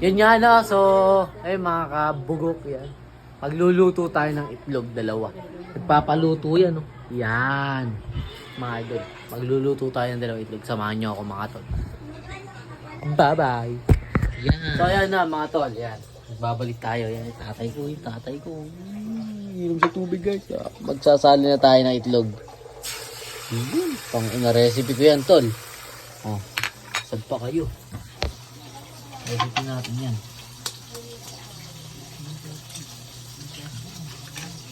Yun nga na, so, ay mga kabugok yan. Pagluluto tayo ng itlog, dalawa. Nagpapaluto yan, no? Yan. Mga idol, magluluto tayo ng dalawang itlog. Samahan nyo ako mga tol. Bye-bye. Yan. So, yan na mga tol, yan. Magbabalik tayo, yan. Tatay ko. Inom sa tubig guys. Magsasali na tayo ng itlog. Pang ina recipe ko yan, tol. Oh, sad pa kayo. Recipe natin yan.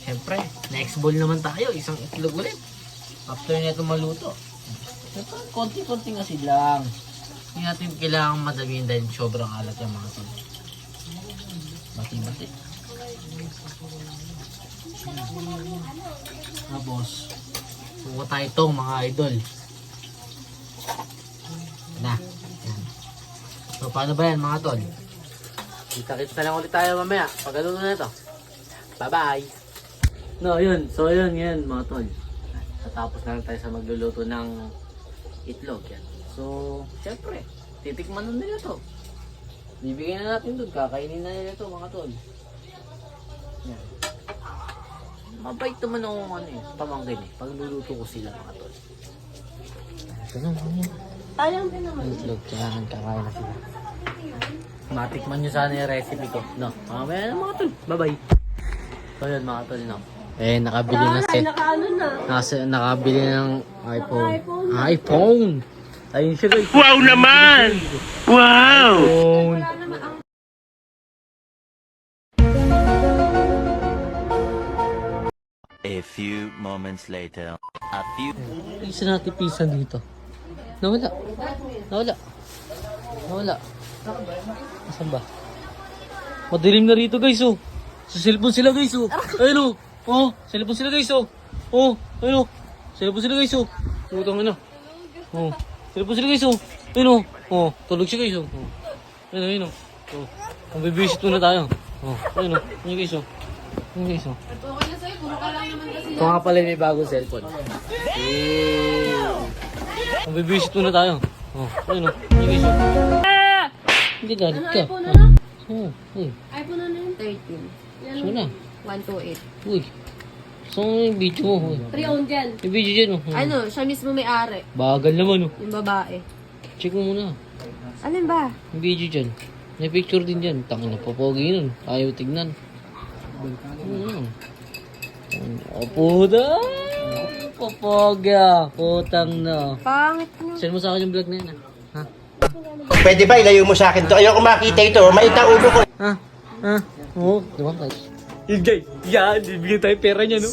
Siyempre, next bowl naman tayo. Isang itlog ulit. After nito maluto. Siyempre, konti-konting asin lang. Hindi natin kailangan madamihan dahil sobrang alat yung mga tol. Bati-bati. Tapos, suka tayo itong mga idol. Na. Yan. So, paano ba yan mga tol? Kita-kits na lang ulit tayo mamaya. Pagkaluto na ito. Bye-bye! No, yun. So, yun mga tol. Tatapos na lang tayo sa magluluto ng itlog. Yan. So, syempre, titikman na nila to. Bibigyan na natin doon. Kakainin na nila to mga tol. Yan. Mabait naman ako pamangkin pagluluto ko sila mga tol. Ito na. Sayang din naman. Itlog, kailangan kakain na sila. Matikman nyo sana yung recipe ko. No, mamaya na mga tol. Bye-bye. So yun mga tol, no. Nakabili na nakabili ng iPhone. Ayun siya guys. Wow naman! Wow! iPhone. A few moments later. Isa natin pisa dito. Nawala. Asan ba? Madilim na rito guys oh. Sa cellphone sila guys oh. Ayun oh. Oh, cellphone sila guys oh. Oh, ayun oh. Cellphone sila guys oh. Utang na. Oh, cellphone sila guys oh. Ayun oh. Oh, tulog siya guys oh. Ayun oh. Oh, magbibisit muna tayo. Oh, ayun oh. Ayun guys oh. Ayun guys oh. Okay na sa'yo, puro ka lang naman kasi. Ito nga pala may bagong cellphone. Magbibisit muna tayo. Oh, ayun oh. Ayun guys oh. Hindi galit ka. iPhone na lang? Oh, iPhone na yun? 13. Yan sino na? 128. Uy. Saan yung video mo? Pre-owned yan. Yung video dyan oh. Ano, siya mismo may-ari. Bagal naman oh. Yung babae. Check mo muna. Alin ba? Yung video dyan. May picture din dyan. Tangin na popogi nun. Ayaw tignan. Opo da. Popogi ah. Putang na. Pangit mo. Send mo sa akin yung vlog na yun ah. Ha? Pwede ba ilayo mo sa akin to? Ayoko makita ito. Maita ulo ko. Ha? Ha? Oo. Diba guys? Yun guys. Yan. Bibigyan tayo pera niya no?